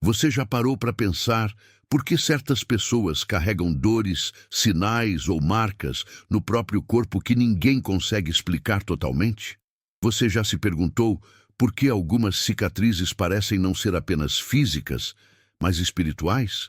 Você já parou para pensar por que certas pessoas carregam dores, sinais ou marcas no próprio corpo que ninguém consegue explicar totalmente? Você já se perguntou por que algumas cicatrizes parecem não ser apenas físicas, mas espirituais?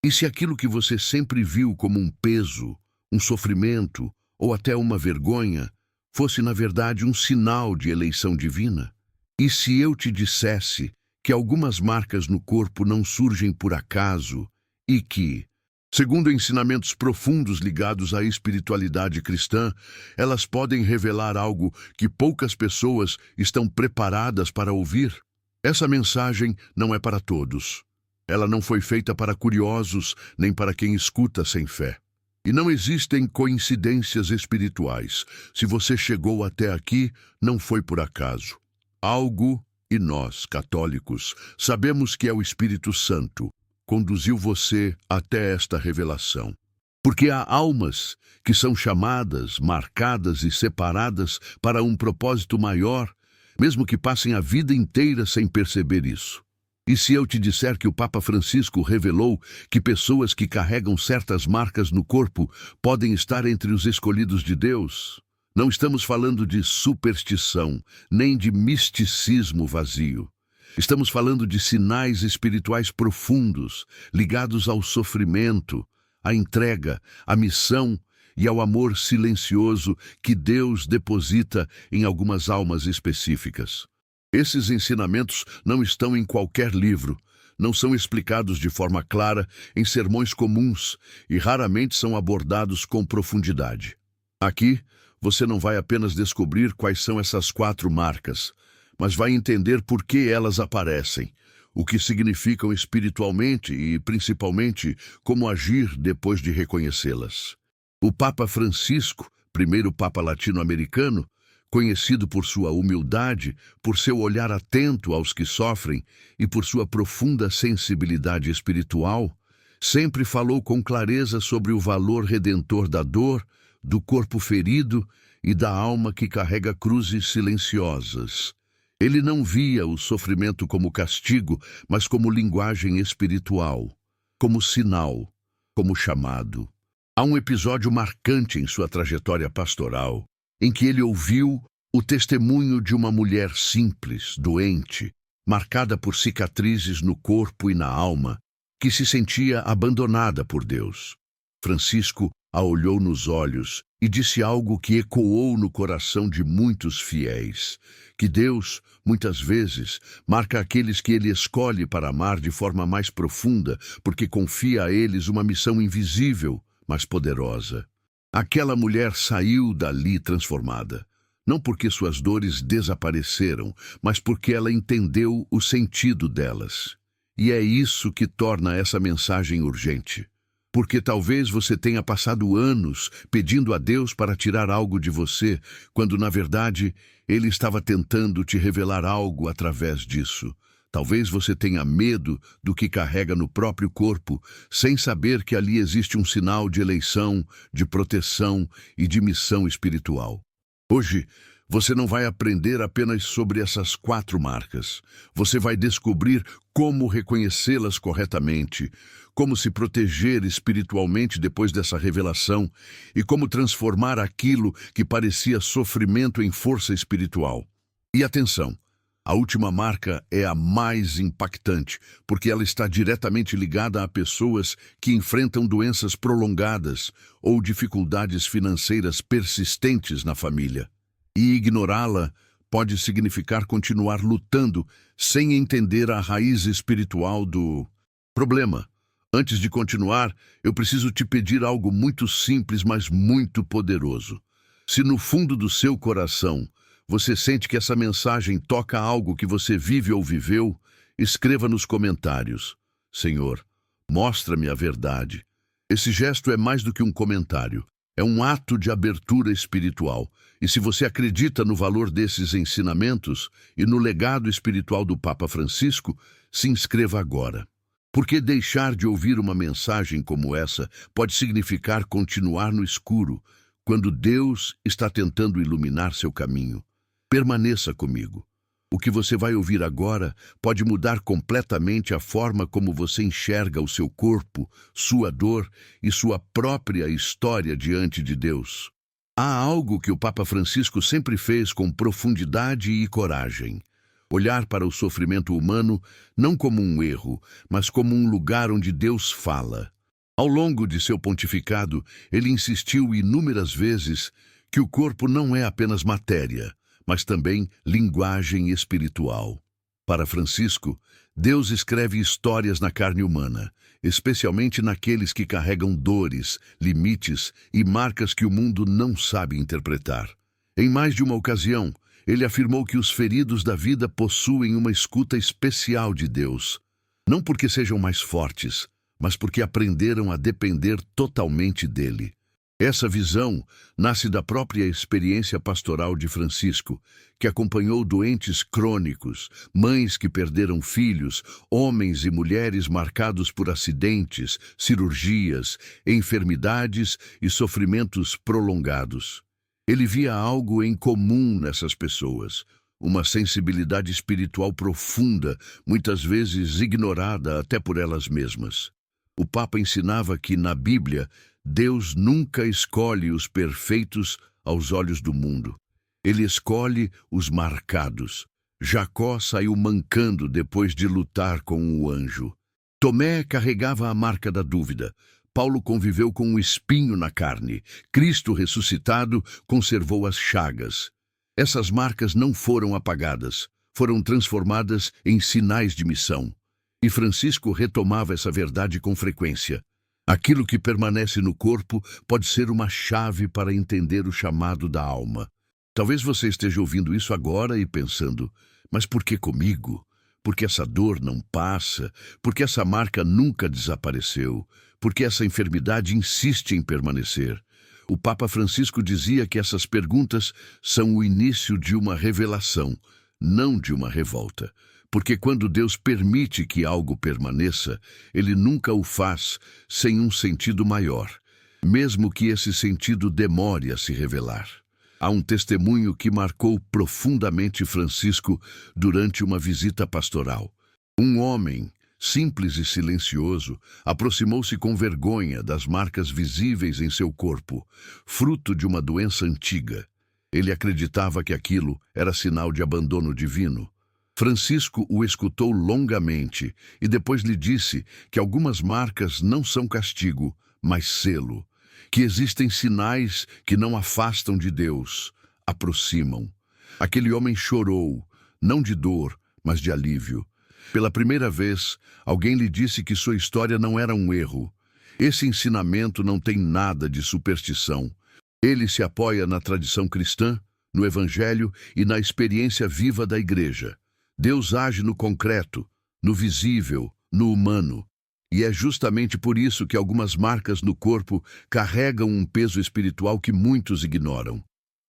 E se aquilo que você sempre viu como um peso, um sofrimento ou até uma vergonha fosse na verdade um sinal de eleição divina? E se eu te dissesse que algumas marcas no corpo não surgem por acaso e que, segundo ensinamentos profundos ligados à espiritualidade cristã, elas podem revelar algo que poucas pessoas estão preparadas para ouvir? Essa mensagem não é para todos. Ela não foi feita para curiosos nem para quem escuta sem fé. E não existem coincidências espirituais. Se você chegou até aqui, não foi por acaso. Algo, e nós, católicos, sabemos que é o Espírito Santo, conduziu você até esta revelação. Porque há almas que são chamadas, marcadas e separadas para um propósito maior, mesmo que passem a vida inteira sem perceber isso. E se eu te disser que o Papa Francisco revelou que pessoas que carregam certas marcas no corpo podem estar entre os escolhidos de Deus? Não estamos falando de superstição, nem de misticismo vazio. Estamos falando de sinais espirituais profundos, ligados ao sofrimento, à entrega, à missão e ao amor silencioso que Deus deposita em algumas almas específicas. Esses ensinamentos não estão em qualquer livro, não são explicados de forma clara em sermões comuns e raramente são abordados com profundidade. Aqui, você não vai apenas descobrir quais são essas 4 marcas, mas vai entender por que elas aparecem, o que significam espiritualmente e, principalmente, como agir depois de reconhecê-las. O Papa Francisco, primeiro Papa latino-americano, conhecido por sua humildade, por seu olhar atento aos que sofrem e por sua profunda sensibilidade espiritual, sempre falou com clareza sobre o valor redentor da dor, do corpo ferido e da alma que carrega cruzes silenciosas. Ele não via o sofrimento como castigo, mas como linguagem espiritual, como sinal, como chamado. Há um episódio marcante em sua trajetória pastoral, em que ele ouviu o testemunho de uma mulher simples, doente, marcada por cicatrizes no corpo e na alma, que se sentia abandonada por Deus. Francisco a olhou nos olhos e disse algo que ecoou no coração de muitos fiéis, que Deus, muitas vezes, marca aqueles que Ele escolhe para amar de forma mais profunda, porque confia a eles uma missão invisível, mas poderosa. Aquela mulher saiu dali transformada, não porque suas dores desapareceram, mas porque ela entendeu o sentido delas. E é isso que torna essa mensagem urgente. Porque talvez você tenha passado anos pedindo a Deus para tirar algo de você, quando na verdade Ele estava tentando te revelar algo através disso. Talvez você tenha medo do que carrega no próprio corpo, sem saber que ali existe um sinal de eleição, de proteção e de missão espiritual. Hoje, você não vai aprender apenas sobre essas 4 marcas. Você vai descobrir como reconhecê-las corretamente, como se proteger espiritualmente depois dessa revelação e como transformar aquilo que parecia sofrimento em força espiritual. E atenção, a última marca é a mais impactante, porque ela está diretamente ligada a pessoas que enfrentam doenças prolongadas ou dificuldades financeiras persistentes na família. E ignorá-la pode significar continuar lutando sem entender a raiz espiritual do problema. Antes de continuar, eu preciso te pedir algo muito simples, mas muito poderoso. Se no fundo do seu coração você sente que essa mensagem toca algo que você vive ou viveu, escreva nos comentários: Senhor, mostra-me a verdade. Esse gesto é mais do que um comentário. É um ato de abertura espiritual. E se você acredita no valor desses ensinamentos e no legado espiritual do Papa Francisco, se inscreva agora. Porque deixar de ouvir uma mensagem como essa pode significar continuar no escuro, quando Deus está tentando iluminar seu caminho. Permaneça comigo. O que você vai ouvir agora pode mudar completamente a forma como você enxerga o seu corpo, sua dor e sua própria história diante de Deus. Há algo que o Papa Francisco sempre fez com profundidade e coragem: olhar para o sofrimento humano não como um erro, mas como um lugar onde Deus fala. Ao longo de seu pontificado, ele insistiu inúmeras vezes que o corpo não é apenas matéria, mas também linguagem espiritual. Para Francisco, Deus escreve histórias na carne humana, especialmente naqueles que carregam dores, limites e marcas que o mundo não sabe interpretar. Em mais de uma ocasião, ele afirmou que os feridos da vida possuem uma escuta especial de Deus, não porque sejam mais fortes, mas porque aprenderam a depender totalmente dele. Essa visão nasce da própria experiência pastoral de Francisco, que acompanhou doentes crônicos, mães que perderam filhos, homens e mulheres marcados por acidentes, cirurgias, enfermidades e sofrimentos prolongados. Ele via algo em comum nessas pessoas, uma sensibilidade espiritual profunda, muitas vezes ignorada até por elas mesmas. O Papa ensinava que, na Bíblia, Deus nunca escolhe os perfeitos aos olhos do mundo. Ele escolhe os marcados. Jacó saiu mancando depois de lutar com o anjo. Tomé carregava a marca da dúvida. Paulo conviveu com um espinho na carne. Cristo ressuscitado conservou as chagas. Essas marcas não foram apagadas, foram transformadas em sinais de missão. E Francisco retomava essa verdade com frequência. Aquilo que permanece no corpo pode ser uma chave para entender o chamado da alma. Talvez você esteja ouvindo isso agora e pensando: mas por que comigo? Por que essa dor não passa? Por que essa marca nunca desapareceu? Por que essa enfermidade insiste em permanecer? O Papa Francisco dizia que essas perguntas são o início de uma revelação, não de uma revolta. Porque quando Deus permite que algo permaneça, Ele nunca o faz sem um sentido maior, mesmo que esse sentido demore a se revelar. Há um testemunho que marcou profundamente Francisco durante uma visita pastoral. Um homem, simples e silencioso, aproximou-se com vergonha das marcas visíveis em seu corpo, fruto de uma doença antiga. Ele acreditava que aquilo era sinal de abandono divino. Francisco o escutou longamente e depois lhe disse que algumas marcas não são castigo, mas selo, que existem sinais que não afastam de Deus, aproximam. Aquele homem chorou, não de dor, mas de alívio. Pela primeira vez, alguém lhe disse que sua história não era um erro. Esse ensinamento não tem nada de superstição. Ele se apoia na tradição cristã, no Evangelho e na experiência viva da Igreja. Deus age no concreto, no visível, no humano. E é justamente por isso que algumas marcas no corpo carregam um peso espiritual que muitos ignoram.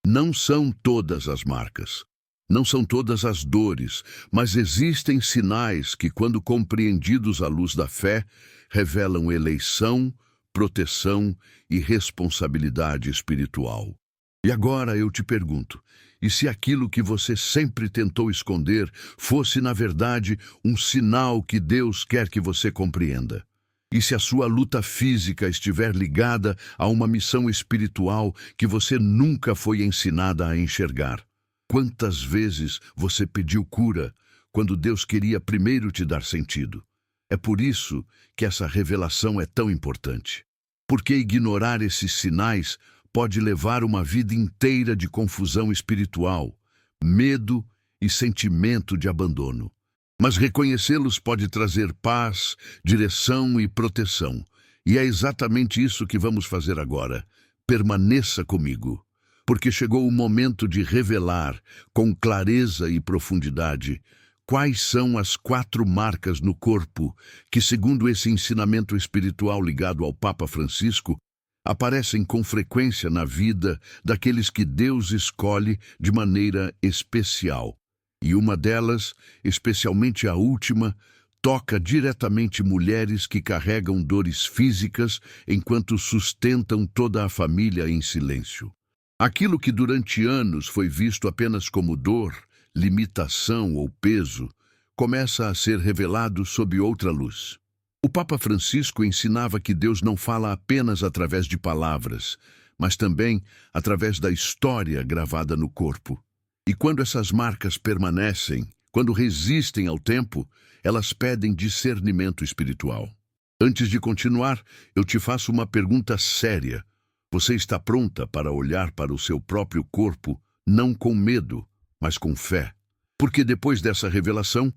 Não são todas as marcas, não são todas as dores, mas existem sinais que, quando compreendidos à luz da fé, revelam eleição, proteção e responsabilidade espiritual. E agora eu te pergunto: e se aquilo que você sempre tentou esconder fosse, na verdade, um sinal que Deus quer que você compreenda? E se a sua luta física estiver ligada a uma missão espiritual que você nunca foi ensinada a enxergar? Quantas vezes você pediu cura quando Deus queria primeiro te dar sentido? É por isso que essa revelação é tão importante. Porque ignorar esses sinais pode levar uma vida inteira de confusão espiritual, medo e sentimento de abandono. Mas reconhecê-los pode trazer paz, direção e proteção. E é exatamente isso que vamos fazer agora. Permaneça comigo, porque chegou o momento de revelar, com clareza e profundidade, quais são as 4 marcas no corpo que, segundo esse ensinamento espiritual ligado ao Papa Francisco, aparecem com frequência na vida daqueles que Deus escolhe de maneira especial. E uma delas, especialmente a última, toca diretamente mulheres que carregam dores físicas enquanto sustentam toda a família em silêncio. Aquilo que durante anos foi visto apenas como dor, limitação ou peso, começa a ser revelado sob outra luz. O Papa Francisco ensinava que Deus não fala apenas através de palavras, mas também através da história gravada no corpo. E quando essas marcas permanecem, quando resistem ao tempo, elas pedem discernimento espiritual. Antes de continuar, eu te faço uma pergunta séria. Você está pronta para olhar para o seu próprio corpo, não com medo, mas com fé? Porque depois dessa revelação,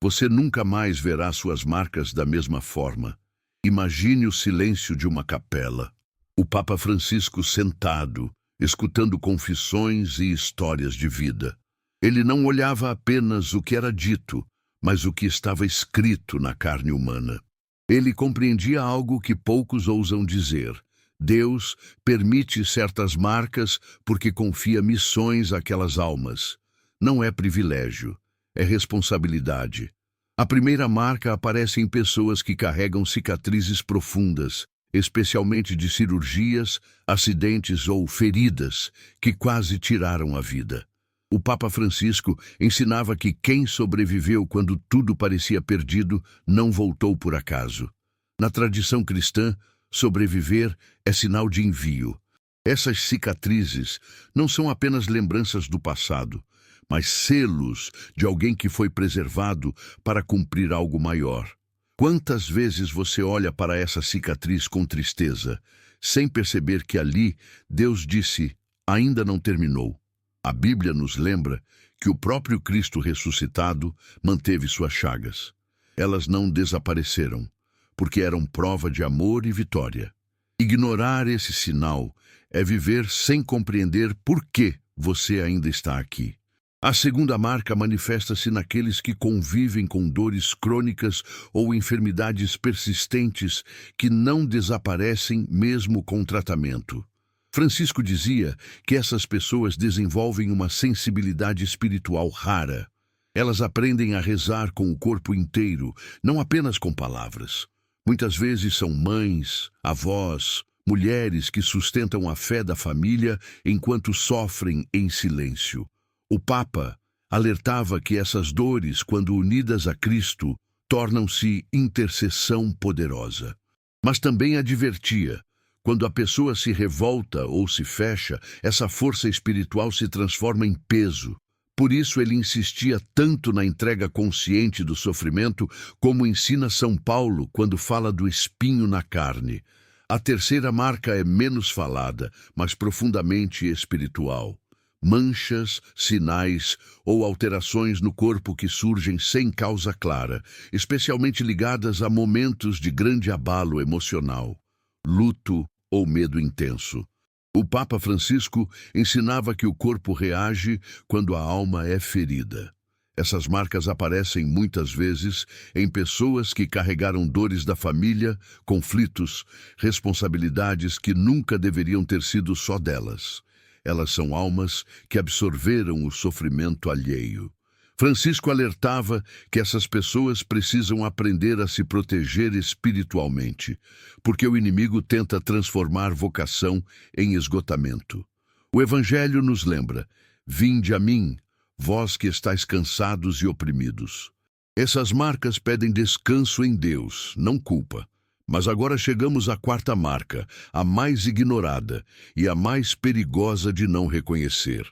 você nunca mais verá suas marcas da mesma forma. Imagine o silêncio de uma capela. O Papa Francisco sentado, escutando confissões e histórias de vida. Ele não olhava apenas o que era dito, mas o que estava escrito na carne humana. Ele compreendia algo que poucos ousam dizer. Deus permite certas marcas porque confia missões àquelas almas. Não é privilégio, é responsabilidade. A primeira marca aparece em pessoas que carregam cicatrizes profundas, especialmente de cirurgias, acidentes ou feridas que quase tiraram a vida. O Papa Francisco ensinava que quem sobreviveu quando tudo parecia perdido não voltou por acaso. Na tradição cristã, sobreviver é sinal de envio. Essas cicatrizes não são apenas lembranças do passado, mas selos de alguém que foi preservado para cumprir algo maior. Quantas vezes você olha para essa cicatriz com tristeza, sem perceber que ali Deus disse, ainda não terminou? A Bíblia nos lembra que o próprio Cristo ressuscitado manteve suas chagas. Elas não desapareceram, porque eram prova de amor e vitória. Ignorar esse sinal é viver sem compreender por que você ainda está aqui. A segunda marca manifesta-se naqueles que convivem com dores crônicas ou enfermidades persistentes que não desaparecem mesmo com tratamento. Francisco dizia que essas pessoas desenvolvem uma sensibilidade espiritual rara. Elas aprendem a rezar com o corpo inteiro, não apenas com palavras. Muitas vezes são mães, avós, mulheres que sustentam a fé da família enquanto sofrem em silêncio. O Papa alertava que essas dores, quando unidas a Cristo, tornam-se intercessão poderosa. Mas também advertia: quando a pessoa se revolta ou se fecha, essa força espiritual se transforma em peso. Por isso ele insistia tanto na entrega consciente do sofrimento, como ensina São Paulo quando fala do espinho na carne. A terceira marca é menos falada, mas profundamente espiritual. Manchas, sinais ou alterações no corpo que surgem sem causa clara, especialmente ligadas a momentos de grande abalo emocional, luto ou medo intenso. O Papa Francisco ensinava que o corpo reage quando a alma é ferida. Essas marcas aparecem muitas vezes em pessoas que carregaram dores da família, conflitos, responsabilidades que nunca deveriam ter sido só delas. Elas são almas que absorveram o sofrimento alheio. Francisco alertava que essas pessoas precisam aprender a se proteger espiritualmente, porque o inimigo tenta transformar vocação em esgotamento. O Evangelho nos lembra: vinde a mim, vós que estáis cansados e oprimidos. Essas marcas pedem descanso em Deus, não culpa. Mas agora chegamos à quarta marca, a mais ignorada e a mais perigosa de não reconhecer.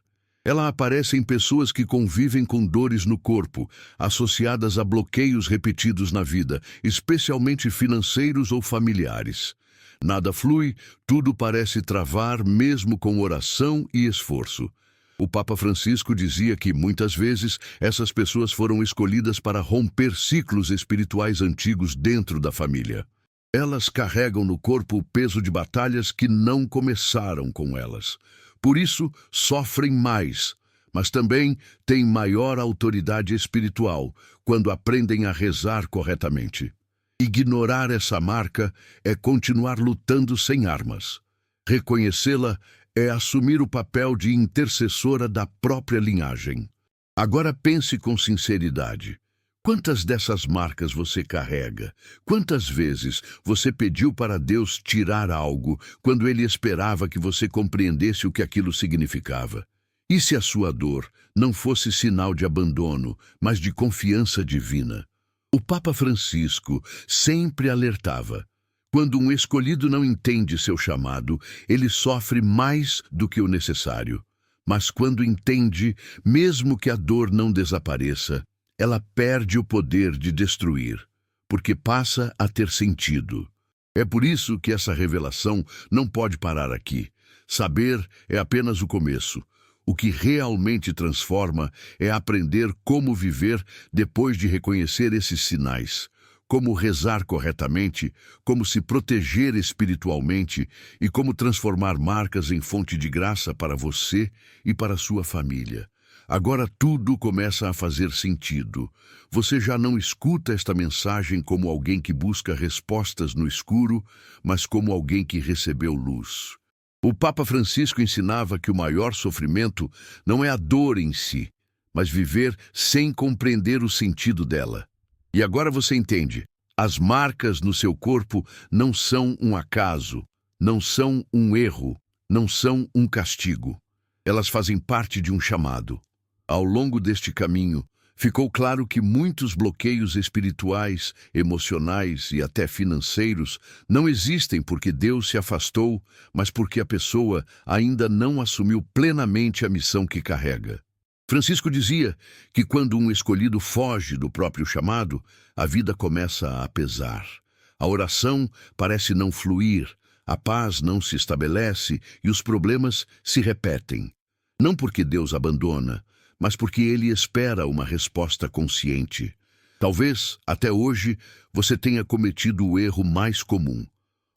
Ela aparece em pessoas que convivem com dores no corpo, associadas a bloqueios repetidos na vida, especialmente financeiros ou familiares. Nada flui, tudo parece travar mesmo com oração e esforço. O Papa Francisco dizia que, muitas vezes, essas pessoas foram escolhidas para romper ciclos espirituais antigos dentro da família. Elas carregam no corpo o peso de batalhas que não começaram com elas. Por isso, sofrem mais, mas também têm maior autoridade espiritual quando aprendem a rezar corretamente. Ignorar essa marca é continuar lutando sem armas. Reconhecê-la é assumir o papel de intercessora da própria linhagem. Agora pense com sinceridade. Quantas dessas marcas você carrega? Quantas vezes você pediu para Deus tirar algo quando Ele esperava que você compreendesse o que aquilo significava? E se a sua dor não fosse sinal de abandono, mas de confiança divina? O Papa Francisco sempre alertava: quando um escolhido não entende seu chamado, ele sofre mais do que o necessário. Mas quando entende, mesmo que a dor não desapareça, ela perde o poder de destruir, porque passa a ter sentido. É por isso que essa revelação não pode parar aqui. Saber é apenas o começo. O que realmente transforma é aprender como viver depois de reconhecer esses sinais, como rezar corretamente, como se proteger espiritualmente e como transformar marcas em fonte de graça para você e para sua família. Agora tudo começa a fazer sentido. Você já não escuta esta mensagem como alguém que busca respostas no escuro, mas como alguém que recebeu luz. O Papa Francisco ensinava que o maior sofrimento não é a dor em si, mas viver sem compreender o sentido dela. E agora você entende. As marcas no seu corpo não são um acaso, não são um erro, não são um castigo. Elas fazem parte de um chamado. Ao longo deste caminho, ficou claro que muitos bloqueios espirituais, emocionais e até financeiros não existem porque Deus se afastou, mas porque a pessoa ainda não assumiu plenamente a missão que carrega. Francisco dizia que quando um escolhido foge do próprio chamado, a vida começa a pesar. A oração parece não fluir, a paz não se estabelece e os problemas se repetem. Não porque Deus abandona, mas porque Ele espera uma resposta consciente. Talvez, até hoje, você tenha cometido o erro mais comum: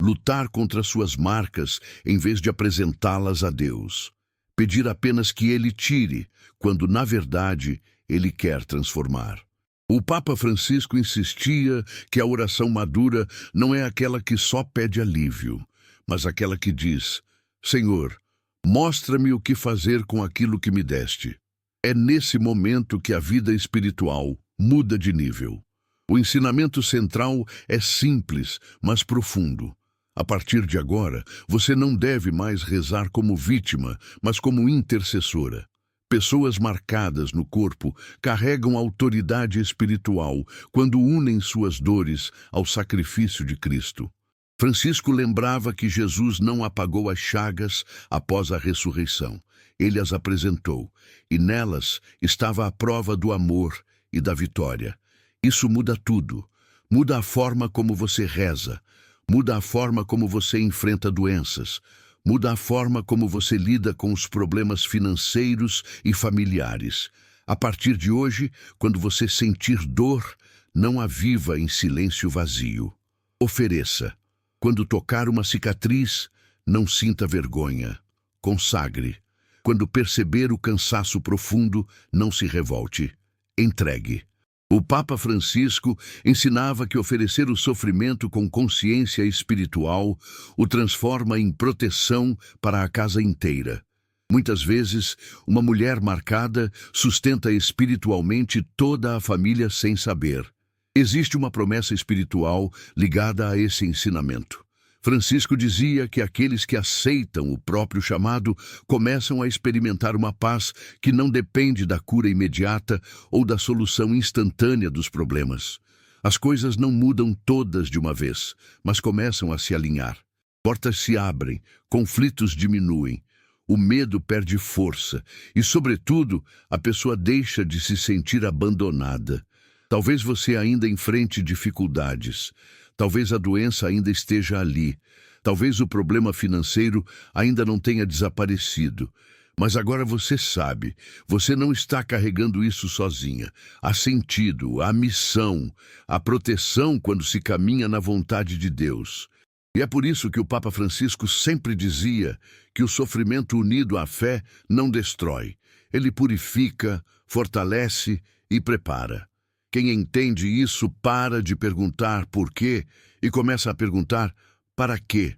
lutar contra suas marcas em vez de apresentá-las a Deus. Pedir apenas que Ele tire, quando, na verdade, Ele quer transformar. O Papa Francisco insistia que a oração madura não é aquela que só pede alívio, mas aquela que diz: Senhor, mostra-me o que fazer com aquilo que me deste. É nesse momento que a vida espiritual muda de nível. O ensinamento central é simples, mas profundo. A partir de agora, você não deve mais rezar como vítima, mas como intercessora. Pessoas marcadas no corpo carregam autoridade espiritual quando unem suas dores ao sacrifício de Cristo. Francisco lembrava que Jesus não apagou as chagas após a ressurreição. Ele as apresentou, e nelas estava a prova do amor e da vitória. Isso muda tudo. Muda a forma como você reza, muda a forma como você enfrenta doenças, muda a forma como você lida com os problemas financeiros e familiares. A partir de hoje, quando você sentir dor, não a viva em silêncio vazio. Ofereça. Quando tocar uma cicatriz, não sinta vergonha. Consagre. Quando perceber o cansaço profundo, não se revolte. Entregue. O Papa Francisco ensinava que oferecer o sofrimento com consciência espiritual o transforma em proteção para a casa inteira. Muitas vezes, uma mulher marcada sustenta espiritualmente toda a família sem saber. Existe uma promessa espiritual ligada a esse ensinamento. Francisco dizia que aqueles que aceitam o próprio chamado começam a experimentar uma paz que não depende da cura imediata ou da solução instantânea dos problemas. As coisas não mudam todas de uma vez, mas começam a se alinhar. Portas se abrem, conflitos diminuem, o medo perde força e, sobretudo, a pessoa deixa de se sentir abandonada. Talvez você ainda enfrente dificuldades. Talvez a doença ainda esteja ali. Talvez o problema financeiro ainda não tenha desaparecido. Mas agora você sabe, você não está carregando isso sozinha. Há sentido, há missão, há proteção quando se caminha na vontade de Deus. E é por isso que o Papa Francisco sempre dizia que o sofrimento unido à fé não destrói. Ele purifica, fortalece e prepara. Quem entende isso para de perguntar por quê e começa a perguntar para quê.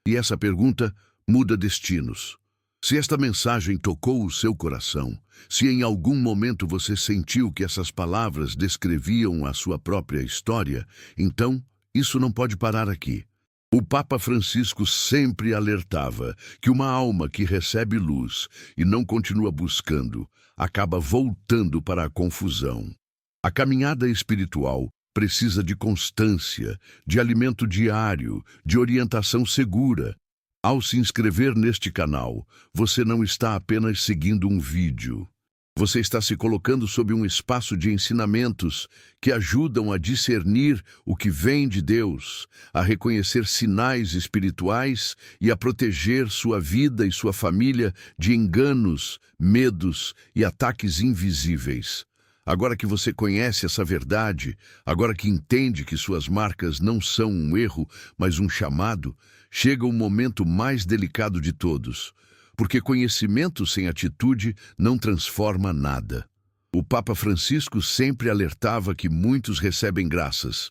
E essa pergunta muda destinos. Se esta mensagem tocou o seu coração, se em algum momento você sentiu que essas palavras descreviam a sua própria história, então isso não pode parar aqui. O Papa Francisco sempre alertava que uma alma que recebe luz e não continua buscando, acaba voltando para a confusão. A caminhada espiritual precisa de constância, de alimento diário, de orientação segura. Ao se inscrever neste canal, você não está apenas seguindo um vídeo. Você está se colocando sob um espaço de ensinamentos que ajudam a discernir o que vem de Deus, a reconhecer sinais espirituais e a proteger sua vida e sua família de enganos, medos e ataques invisíveis. Agora que você conhece essa verdade, agora que entende que suas marcas não são um erro, mas um chamado, chega o momento mais delicado de todos. Porque conhecimento sem atitude não transforma nada. O Papa Francisco sempre alertava que muitos recebem graças,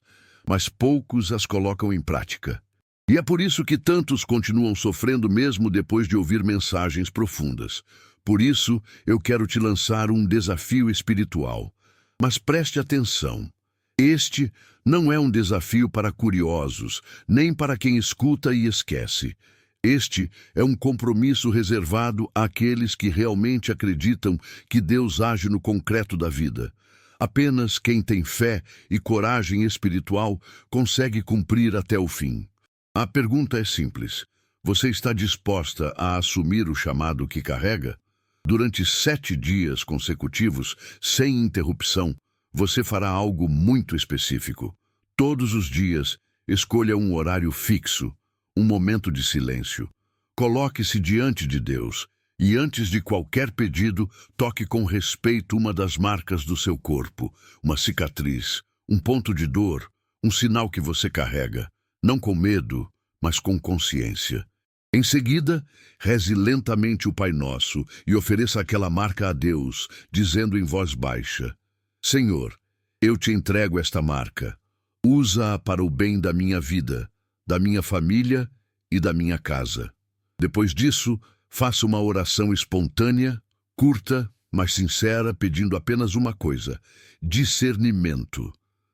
mas poucos as colocam em prática. E é por isso que tantos continuam sofrendo mesmo depois de ouvir mensagens profundas. Por isso, eu quero te lançar um desafio espiritual. Mas preste atenção. Este não é um desafio para curiosos, nem para quem escuta e esquece. Este é um compromisso reservado àqueles que realmente acreditam que Deus age no concreto da vida. Apenas quem tem fé e coragem espiritual consegue cumprir até o fim. A pergunta é simples. Você está disposta a assumir o chamado que carrega? Durante 7 dias consecutivos, sem interrupção, você fará algo muito específico. Todos os dias, escolha um horário fixo. Um momento de silêncio. Coloque-se diante de Deus e, antes de qualquer pedido, toque com respeito uma das marcas do seu corpo, uma cicatriz, um ponto de dor, um sinal que você carrega, não com medo, mas com consciência. Em seguida, reze lentamente o Pai Nosso e ofereça aquela marca a Deus, dizendo em voz baixa: Senhor, eu te entrego esta marca. Usa-a para o bem da minha vida, da minha família e da minha casa. Depois disso, faça uma oração espontânea, curta, mas sincera, pedindo apenas uma coisa: discernimento.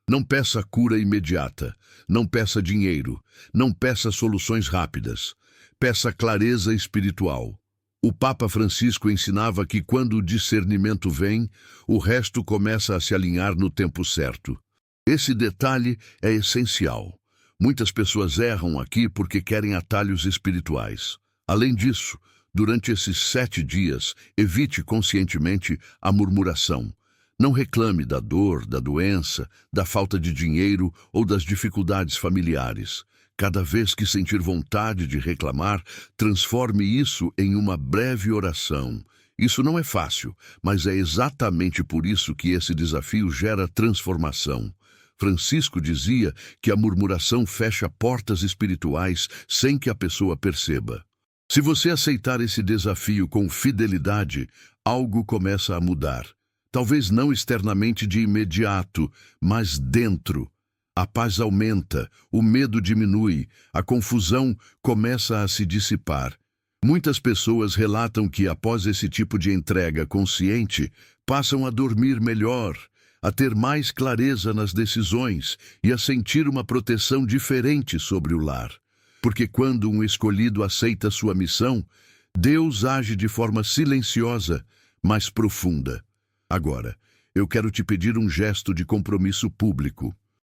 Não peça cura imediata, não peça dinheiro, não peça soluções rápidas. Peça clareza espiritual. O Papa Francisco ensinava que quando o discernimento vem, o resto começa a se alinhar no tempo certo. Esse detalhe é essencial. Muitas pessoas erram aqui porque querem atalhos espirituais. Além disso, durante esses 7 dias, evite conscientemente a murmuração. Não reclame da dor, da doença, da falta de dinheiro ou das dificuldades familiares. Cada vez que sentir vontade de reclamar, transforme isso em uma breve oração. Isso não é fácil, mas é exatamente por isso que esse desafio gera transformação. Francisco dizia que a murmuração fecha portas espirituais sem que a pessoa perceba. Se você aceitar esse desafio com fidelidade, algo começa a mudar. Talvez não externamente de imediato, mas dentro. A paz aumenta, o medo diminui, a confusão começa a se dissipar. Muitas pessoas relatam que, após esse tipo de entrega consciente, passam a dormir melhor, a ter mais clareza nas decisões e a sentir uma proteção diferente sobre o lar. Porque quando um escolhido aceita sua missão, Deus age de forma silenciosa, mas profunda. Agora, eu quero te pedir um gesto de compromisso público.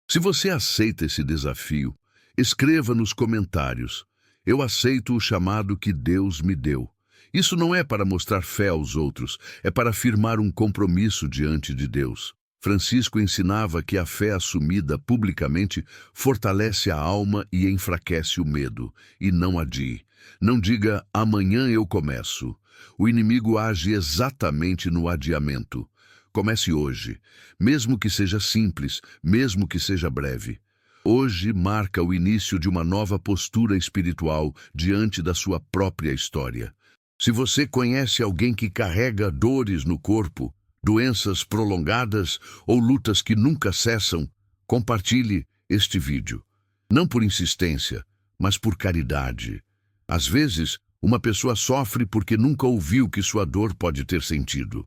Se você aceita esse desafio, escreva nos comentários: eu aceito o chamado que Deus me deu. Isso não é para mostrar fé aos outros, é para afirmar um compromisso diante de Deus. Francisco ensinava que a fé assumida publicamente fortalece a alma e enfraquece o medo, e não adie. Não diga, amanhã eu começo. O inimigo age exatamente no adiamento. Comece hoje, mesmo que seja simples, mesmo que seja breve. Hoje marca o início de uma nova postura espiritual diante da sua própria história. Se você conhece alguém que carrega dores no corpo, doenças prolongadas ou lutas que nunca cessam, compartilhe este vídeo. Não por insistência, mas por caridade. Às vezes, uma pessoa sofre porque nunca ouviu que sua dor pode ter sentido.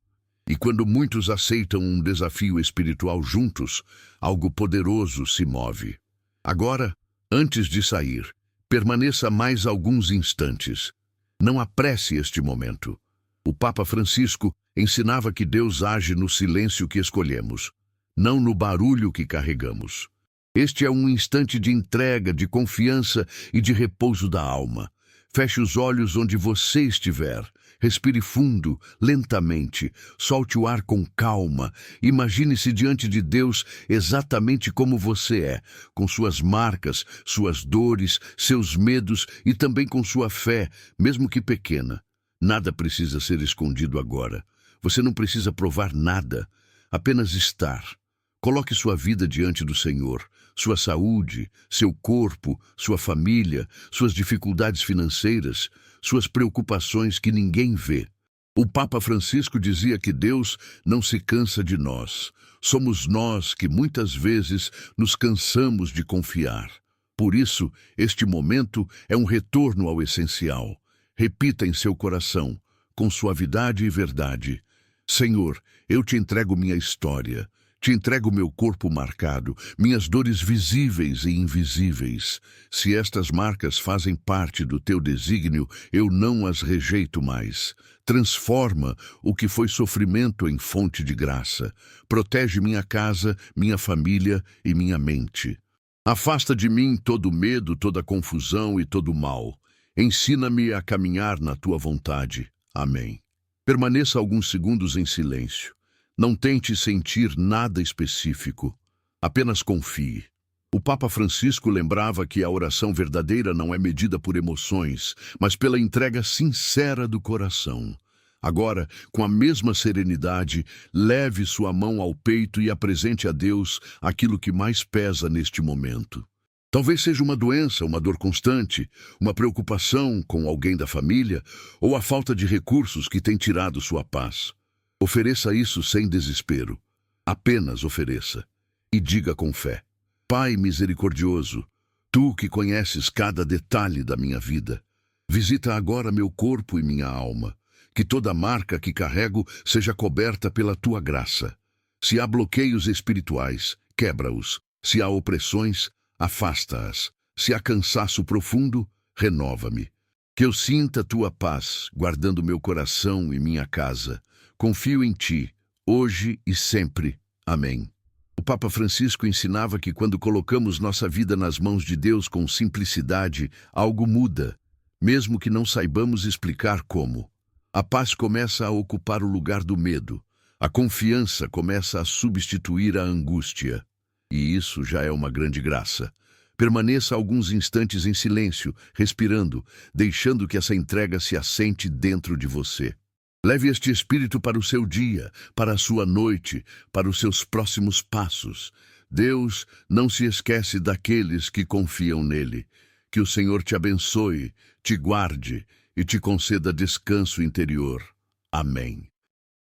E quando muitos aceitam um desafio espiritual juntos, algo poderoso se move. Agora, antes de sair, Permaneça mais alguns instantes. Não apresse este momento. O Papa Francisco ensinava que Deus age no silêncio que escolhemos, não no barulho que carregamos. Este é um instante de entrega, de confiança e de repouso da alma. Feche os olhos onde você estiver. Respire fundo, lentamente. Solte o ar com calma. Imagine-se diante de Deus exatamente como você é, com suas marcas, suas dores, seus medos e também com sua fé, mesmo que pequena. Nada precisa ser escondido agora. Você não precisa provar nada, apenas estar. Coloque sua vida diante do Senhor, sua saúde, seu corpo, sua família, suas dificuldades financeiras, suas preocupações que ninguém vê. O Papa Francisco dizia que Deus não se cansa de nós. Somos nós que muitas vezes nos cansamos de confiar. Por isso, este momento é um retorno ao essencial. Repita em seu coração, com suavidade e verdade: Senhor, eu te entrego minha história. Te entrego meu corpo marcado, minhas dores visíveis e invisíveis. Se estas marcas fazem parte do teu desígnio, eu não as rejeito mais. Transforma o que foi sofrimento em fonte de graça. Protege minha casa, minha família e minha mente. Afasta de mim todo medo, toda confusão e todo mal. Ensina-me a caminhar na tua vontade. Amém. Permaneça alguns segundos em silêncio. Não tente sentir nada específico, apenas confie. O Papa Francisco lembrava que a oração verdadeira não é medida por emoções, mas pela entrega sincera do coração. Agora, com a mesma serenidade, leve sua mão ao peito e apresente a Deus aquilo que mais pesa neste momento. Talvez seja uma doença, uma dor constante, uma preocupação com alguém da família ou a falta de recursos que tem tirado sua paz. Ofereça isso sem desespero. Apenas ofereça. E diga com fé: Pai misericordioso, tu que conheces cada detalhe da minha vida, visita agora meu corpo e minha alma. Que toda marca que carrego seja coberta pela tua graça. Se há bloqueios espirituais, quebra-os. Se há opressões, afasta-as. Se há cansaço profundo, renova-me. Que eu sinta tua paz, guardando meu coração e minha casa. Confio em ti, hoje e sempre. Amém. O Papa Francisco ensinava que quando colocamos nossa vida nas mãos de Deus com simplicidade, algo muda, mesmo que não saibamos explicar como. A paz começa a ocupar o lugar do medo. A confiança começa a substituir a angústia. E isso já é uma grande graça. Permaneça alguns instantes em silêncio, respirando, deixando que essa entrega se assente dentro de você. Leve este espírito para o seu dia, para a sua noite, para os seus próximos passos. Deus não se esquece daqueles que confiam nele. Que o Senhor te abençoe, te guarde e te conceda descanso interior. Amém.